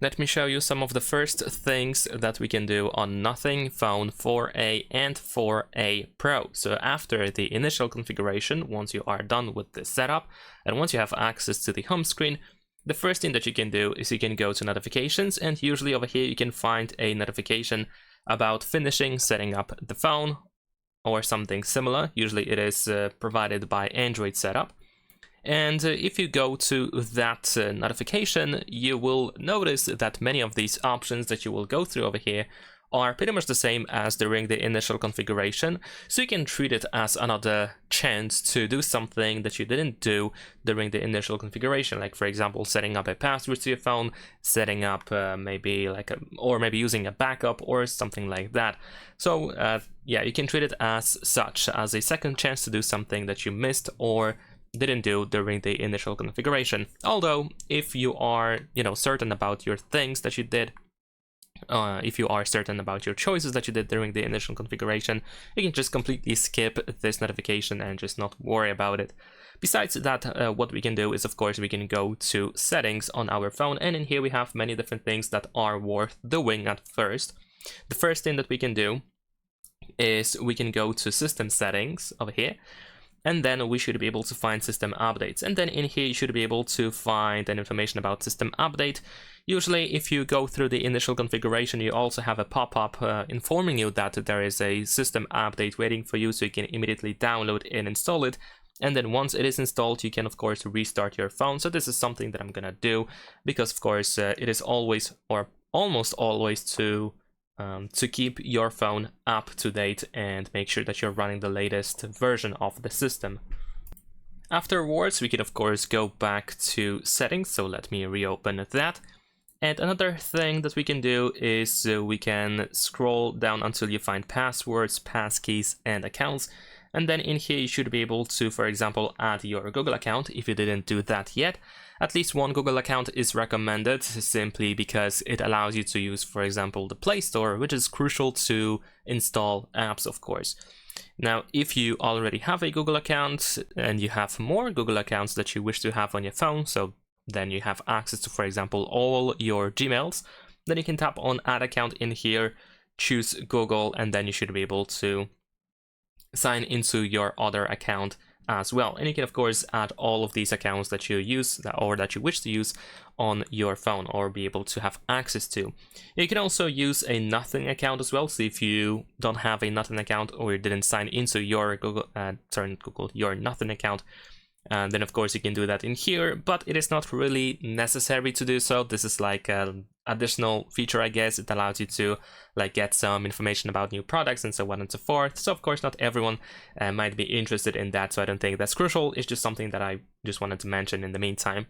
Let me show you some of the first things that we can do on Nothing Phone 4a and 4a Pro. So after the initial configuration, once you are done with the setup, and once you have access to the home screen, the first thing that you can do is you can go to notifications, and usually over here you can find a notification about finishing setting up the phone or something similar. Usually it is provided by Android Setup. And if you go to that notification, you will notice that many of these options that you will go through over here are pretty much the same as during the initial configuration. So you can treat it as another chance to do something that you didn't do during the initial configuration, like for example setting up a password to your phone, setting up maybe using a backup or something like that. So yeah, you can treat it as such, as a second chance to do something that you missed or didn't do during the initial configuration. Although if you are certain about your things that you did, if you are certain about your choices that you did during the initial configuration, you can just completely skip this notification and just not worry about it. Besides that, what we can do is, of course, we can go to settings on our phone, and in here we have many different things that are worth doing at first. The first thing that we can do is we can go to system settings over here, and then we should be able to find system updates. And then in here you should be able to find an information about system update. Usually if you go through the initial configuration, you also have a pop-up informing you that there is a system update waiting for you, so you can immediately download and install it. And then once it is installed, you can of course restart your phone. So this is something that I'm gonna do, because of course it is always, or almost always, to keep your phone up to date and make sure that you're running the latest version of the system. Afterwards, we can of course go back to settings, so let me reopen that. And another thing that we can do is we can scroll down until you find passwords, passkeys, and accounts. And then in here you should be able to, for example, add your Google account if you didn't do that yet. At least one Google account is recommended, simply because it allows you to use, for example, the Play Store, which is crucial to install apps, of course. Now, if you already have a Google account and you have more Google accounts that you wish to have on your phone, so then you have access to, for example, all your Gmails, then you can tap on Add Account in here, choose Google, and then you should be able to sign into your other account as well. And you can of course add all of these accounts that you use or that you wish to use on your phone or be able to have access to. You can also use a Nothing account as well. So if you don't have a Nothing account or you didn't sign into your your Nothing account, then of course you can do that in here, but it is not really necessary to do so. This is like an additional feature, I guess. It allows you to like get some information about new products and so on and so forth. So of course not everyone might be interested in that, so I don't think that's crucial. It's just something that I just wanted to mention in the meantime.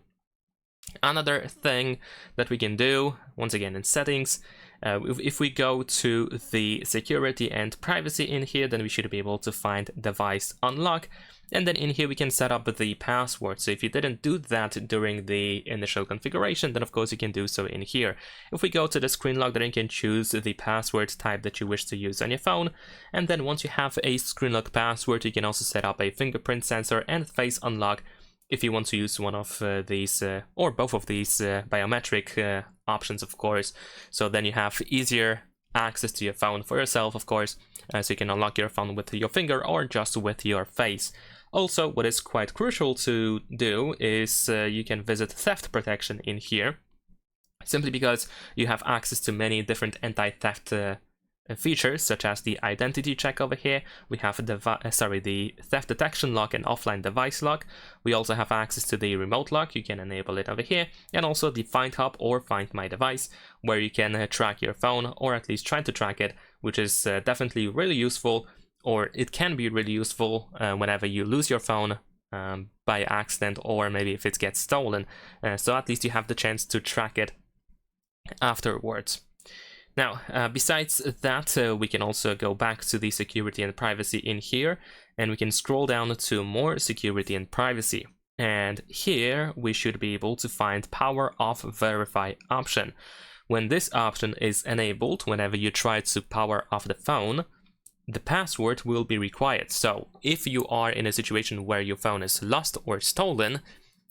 Another thing that we can do, once again in settings, if we go to the security and privacy in here, then we should be able to find device unlock. And then in here we can set up the password. So if you didn't do that during the initial configuration, then of course you can do so in here. If we go to the screen lock, then you can choose the password type that you wish to use on your phone. And then once you have a screen lock password, you can also set up a fingerprint sensor and face unlock if you want to use one of these or both of these biometric options, of course. So then you have easier access to your phone for yourself, of course, so you can unlock your phone with your finger or just with your face. Also, what is quite crucial to do is you can visit theft protection in here, simply because you have access to many different anti-theft features, such as the identity check over here. We have the theft detection lock and offline device lock. We also have access to the remote lock. You can enable it over here, and also the Find Hub or Find My Device, where you can track your phone, or at least try to track it, which is definitely really useful, or it can be really useful whenever you lose your phone by accident, or maybe if it gets stolen. So at least you have the chance to track it afterwards. Now, besides that, we can also go back to the security and privacy in here, and we can scroll down to more security and privacy. And here we should be able to find Power Off Verify option. When this option is enabled, whenever you try to power off the phone, the password will be required. So if you are in a situation where your phone is lost or stolen,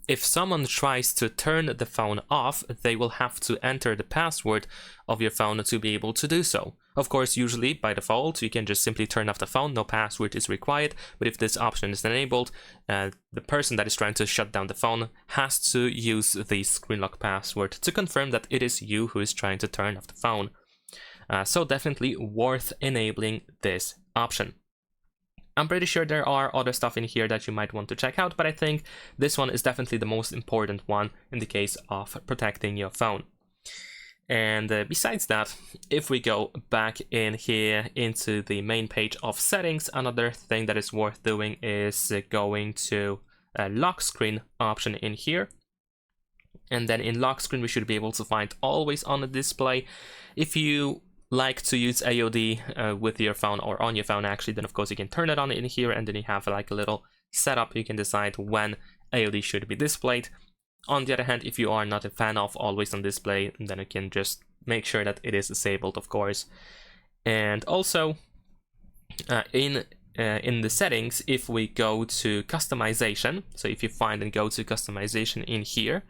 if someone tries to turn the phone off, they will have to enter the password of your phone to be able to do so. Of course, usually by default, you can just simply turn off the phone, no password is required, but if this option is enabled, the person that is trying to shut down the phone has to use the screen lock password to confirm that it is you who is trying to turn off the phone. So definitely worth enabling this option. I'm pretty sure there are other stuff in here that you might want to check out, but I think this one is definitely the most important one in the case of protecting your phone. And besides that, if we go back in here into the main page of settings, another thing that is worth doing is going to a lock screen option in here. And then in lock screen, we should be able to find always on the display. If you like to use AOD with your phone, or on your phone actually, then of course you can turn it on in here, and then you have like a little setup. You can decide when AOD should be displayed. On the other hand, if you are not a fan of always on display, then you can just make sure that it is disabled, of course. And also in the settings, if we go to customization, so if you find and go to customization in here,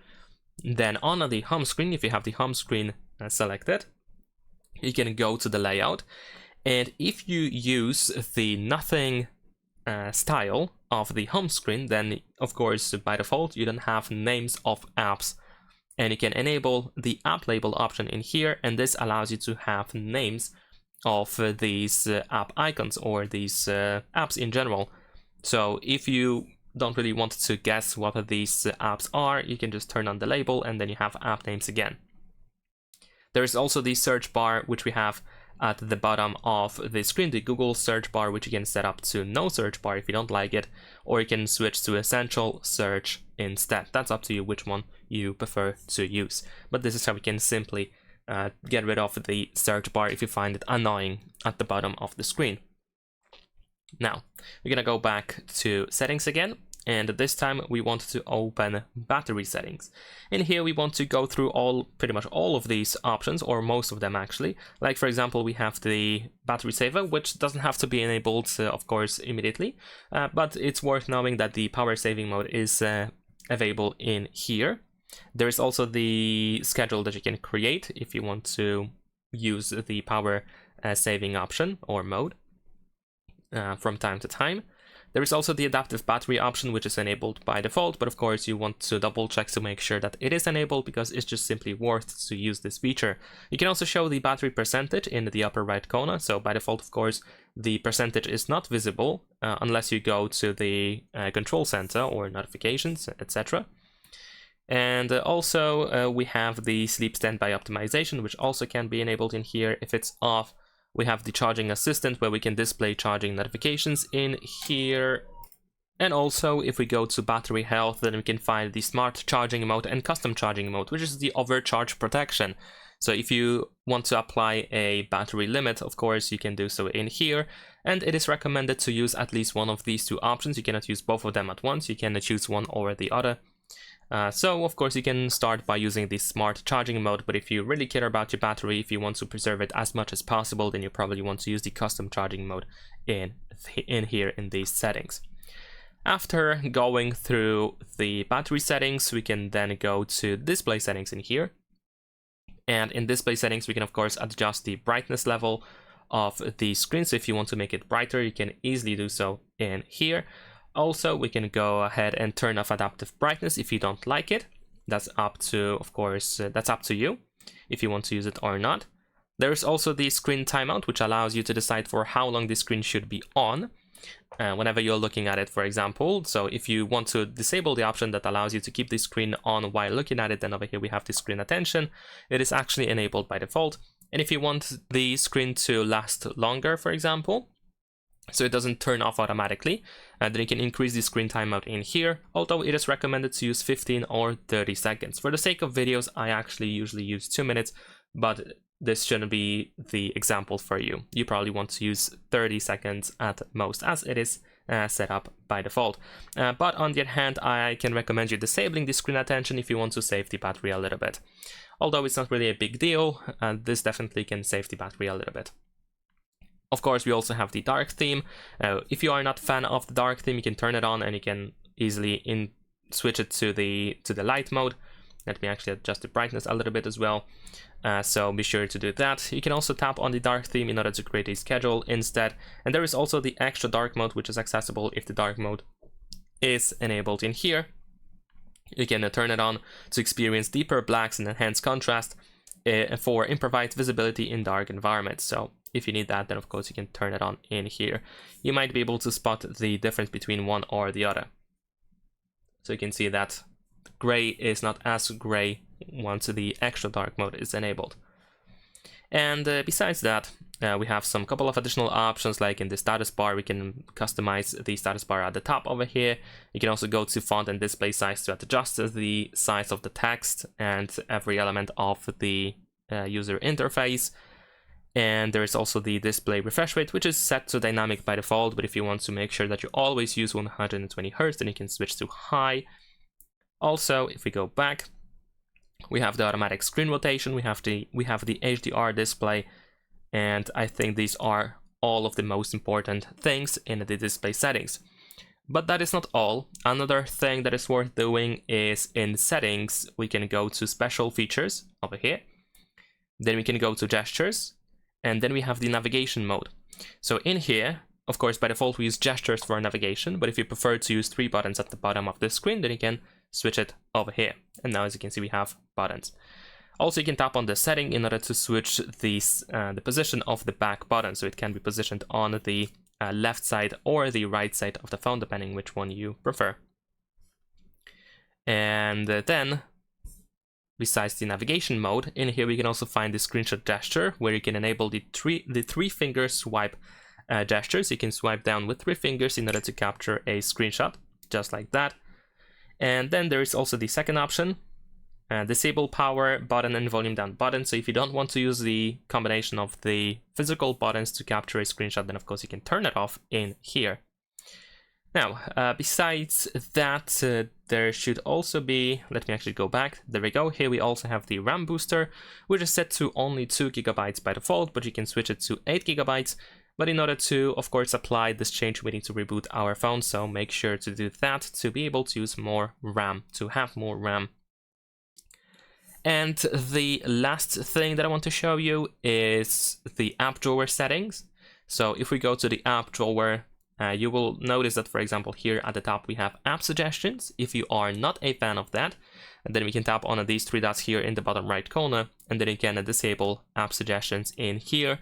then on the home screen, if you have the home screen selected, you can go to the layout, and if you use the nothing style of the home screen, then of course by default you don't have names of apps, and you can enable the app label option in here, and this allows you to have names of these app icons or these apps in general. So if you don't really want to guess what these apps are, you can just turn on the label and then you have app names again. There is also the search bar, which we have at the bottom of the screen, the Google search bar, which you can set up to no search bar if you don't like it, or you can switch to essential search instead. That's up to you which one you prefer to use. But this is how we can simply get rid of the search bar if you find it annoying at the bottom of the screen. Now, we're gonna go back to settings again, and this time we want to open battery settings. In here we want to go through pretty much all of these options, or most of them actually. Like for example, we have the battery saver, which doesn't have to be enabled of course immediately, but it's worth knowing that the power saving mode is available in here. There is also the schedule that you can create if you want to use the power saving option or mode from time to time. There is also the adaptive battery option, which is enabled by default, but of course you want to double check to make sure that it is enabled, because it's just simply worth to use this feature. You can also show the battery percentage in the upper right corner, so by default of course the percentage is not visible unless you go to the control center or notifications, etc. And also we have the sleep standby optimization, which also can be enabled in here. If it's off, we have the charging assistant, where we can display charging notifications in here. And also if we go to battery health, then we can find the smart charging mode and custom charging mode, which is the overcharge protection. So if you want to apply a battery limit, of course you can do so in here, and it is recommended to use at least one of these two options. You cannot use both of them at once, you can choose one or the other. So of course you can start by using the smart charging mode, but if you really care about your battery, if you want to preserve it as much as possible, then you probably want to use the custom charging mode in here in these settings. After going through the battery settings, we can then go to display settings in here. And in display settings, we can of course adjust the brightness level of the screen. So if you want to make it brighter, you can easily do so in here. Also, we can go ahead and turn off adaptive brightness if you don't like it. That's up to, of course, that's up to you if you want to use it or not. There is also the screen timeout, which allows you to decide for how long the screen should be on whenever you're looking at it, for example. So if you want to disable the option that allows you to keep the screen on while looking at it, then over here we have the screen attention. It is actually enabled by default. And if you want the screen to last longer, for example, so it doesn't turn off automatically, then you can increase the screen timeout in here, although it is recommended to use 15 or 30 seconds. For the sake of videos, I actually usually use 2 minutes, but this shouldn't be the example for you. You probably want to use 30 seconds at most, as it is set up by default. But on the other hand, I can recommend you disabling the screen attention if you want to save the battery a little bit. Although it's not really a big deal, this definitely can save the battery a little bit. Of course, we also have the dark theme. If you are not a fan of the dark theme, you can turn it on and you can easily switch it to the light mode. Let me actually adjust the brightness a little bit as well. So be sure to do that. You can also tap on the dark theme in order to create a schedule instead. And there is also the extra dark mode, which is accessible if the dark mode is enabled in here. You can turn it on to experience deeper blacks and enhanced contrast for improvised visibility in dark environments. So if you need that, then of course you can turn it on in here. You might be able to spot the difference between one or the other. So you can see that gray is not as gray once the extra dark mode is enabled. And besides that, we have some couple of additional options, like in the status bar, we can customize the status bar at the top over here. You can also go to font and display size to adjust the size of the text and every element of the user interface. And there is also the display refresh rate, which is set to dynamic by default, but if you want to make sure that you always use 120 Hz, then you can switch to high. Also, if we go back, we have the automatic screen rotation, we have the HDR display, and I think these are all of the most important things in the display settings. But that is not all. Another thing that is worth doing is in settings, we can go to special features over here. Then we can go to gestures, and then we have the navigation mode. So in here, of course, by default, we use gestures for navigation, but if you prefer to use 3 buttons at the bottom of the screen, then you can switch it over here. And now, as you can see, we have buttons. Also, you can tap on the setting in order to switch the position of the back button, so it can be positioned on the left side or the right side of the phone, depending which one you prefer. And then, besides the navigation mode, in here we can also find the screenshot gesture, where you can enable the three finger swipe gestures. You can swipe down with 3 fingers in order to capture a screenshot, just like that. And then there is also the second option, disable power button and volume down button. So if you don't want to use the combination of the physical buttons to capture a screenshot, then of course you can turn it off in here. Now, besides that, there should also be, let me actually go back, there we go, here we also have the RAM booster, which is set to only 2 GB by default, but you can switch it to 8 GB. But in order to, of course, apply this change, we need to reboot our phone, so make sure to do that to be able to use more RAM, to have more RAM. And the last thing that I want to show you is the app drawer settings. So if we go to the app drawer, you will notice that, for example, here at the top we have app suggestions. If you are not a fan of that, and then we can tap on these 3 dots here in the bottom right corner, and then you can disable app suggestions in here.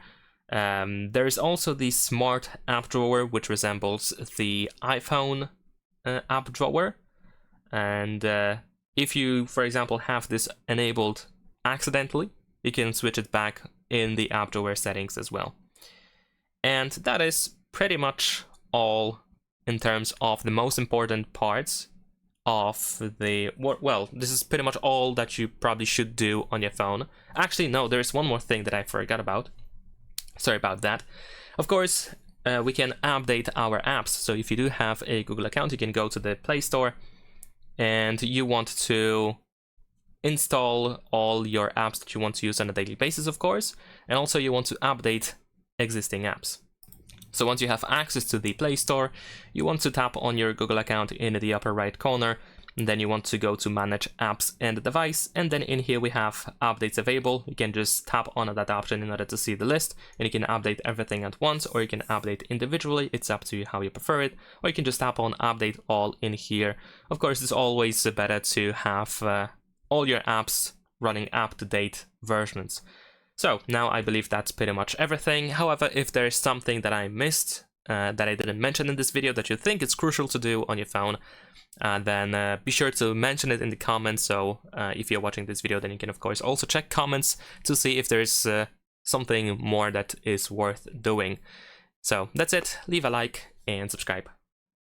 There is also the smart app drawer, which resembles the iPhone app drawer. And if you, for example, have this enabled accidentally, you can switch it back in the app drawer settings as well. And that is pretty much all in terms of the most important parts of the, well, this is pretty much all that you probably should do on your phone. Actually, no, there's one more thing that I forgot about. Sorry about that. Of course, we can update our apps. So if you do have a Google account, you can go to the Play Store and you want to install all your apps that you want to use on a daily basis, of course, and also you want to update existing apps. So once you have access to the Play Store, you want to tap on your Google account in the upper right corner, and then you want to go to Manage Apps and Device, and then in here we have updates available. You can just tap on that option in order to see the list, and you can update everything at once, or you can update individually. It's up to you how you prefer it, or you can just tap on Update All in here. Of course, it's always better to have all your apps running up-to-date versions. So now I believe that's pretty much everything. However, if there is something that I missed, that I didn't mention in this video that you think is crucial to do on your phone, then be sure to mention it in the comments. So if you're watching this video, then you can of course also check comments to see if there's something more that is worth doing. So that's it. Leave a like and subscribe.